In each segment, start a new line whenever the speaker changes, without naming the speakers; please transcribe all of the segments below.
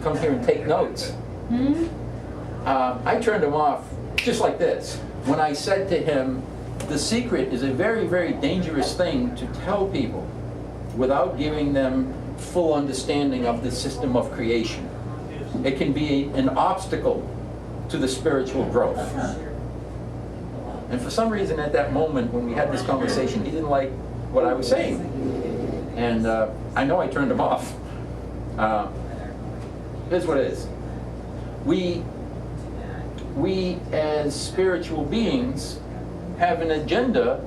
come here and take notes. I turned him off just like this. When I said to him, the secret is a very, very dangerous thing to tell people without giving them full understanding of the system of creation. It can be an obstacle to the spiritual growth. And for some reason at that moment when we had this conversation, he didn't like what I was saying. And I know I turned him off. Here's what it is. We as spiritual beings have an agenda,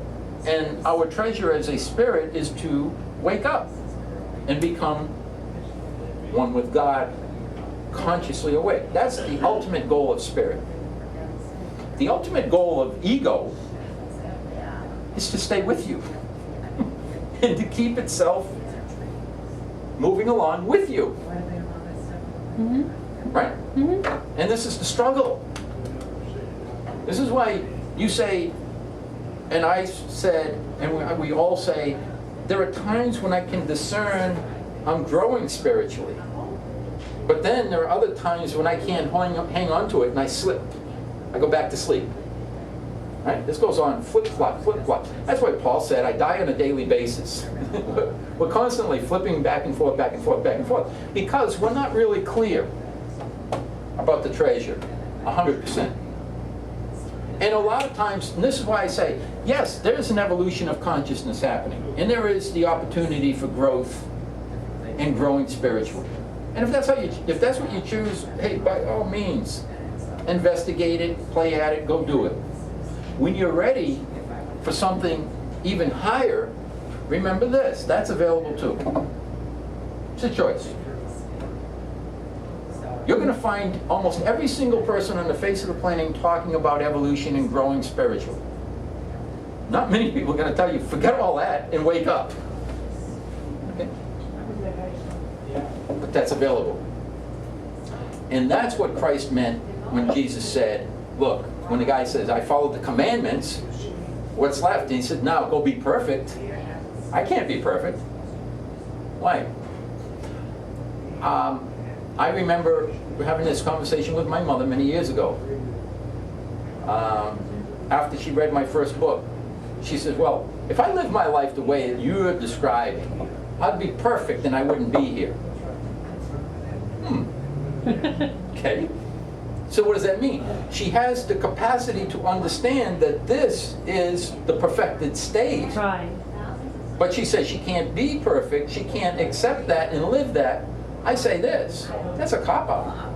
and our treasure as a spirit is to wake up and become one with God, consciously awake. That's the ultimate goal of spirit. The ultimate goal of ego is to stay with you and to keep itself moving along with you. Right? And this is the struggle. This is why you say, and I said, and we all say, there are times when I can discern I'm growing spiritually. But then there are other times when I can't hang on to it and I slip. I go back to sleep. Right? This goes on flip-flop, flip-flop. That's why Paul said, I die on a daily basis. We're constantly flipping back and forth, back and forth, back and forth. Because we're not really clear about the treasure, 100%. And a lot of times, and this is why I say, yes, there is an evolution of consciousness happening. And there is the opportunity for growth and growing spiritually. And if that's what you choose, hey, by all means, investigate it, play at it, go do it. When you're ready for something even higher, remember this, that's available too. It's a choice. You're going to find almost every single person on the face of the planet talking about evolution and growing spiritually. Not many people are going to tell you, forget all that and wake up. Okay? But that's available. And that's what Christ meant when Jesus said, look, when the guy says, I followed the commandments, what's left? And he said, now go be perfect. I can't be perfect. Why? I remember having this conversation with my mother many years ago. After she read my first book, she said, well, if I lived my life the way that you're describing, I'd be perfect and I wouldn't be here. Okay. So what does that mean? She has the capacity to understand that this is the perfected state.
Right.
But she says she can't be perfect, she can't accept that and live that. I say this, that's a cop-out.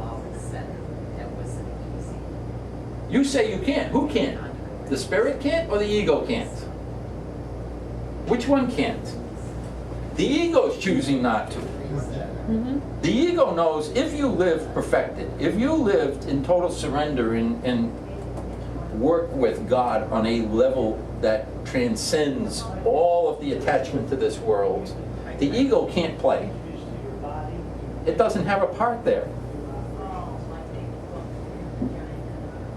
You say you can't. Who can't? The spirit can't or the ego can't? Which one can't? The ego's choosing not to. The ego knows if you live perfected, if you lived in total surrender and work with God on a level that transcends all of the attachment to this world, the ego can't play. It doesn't have a part there.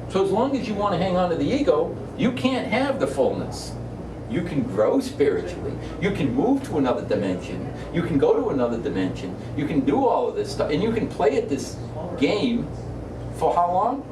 So as long as you want to hang on to the ego, you can't have the fullness. You can grow spiritually. You can move to another dimension. You can go to another dimension. You can do all of this stuff. And you can play at this game for how long?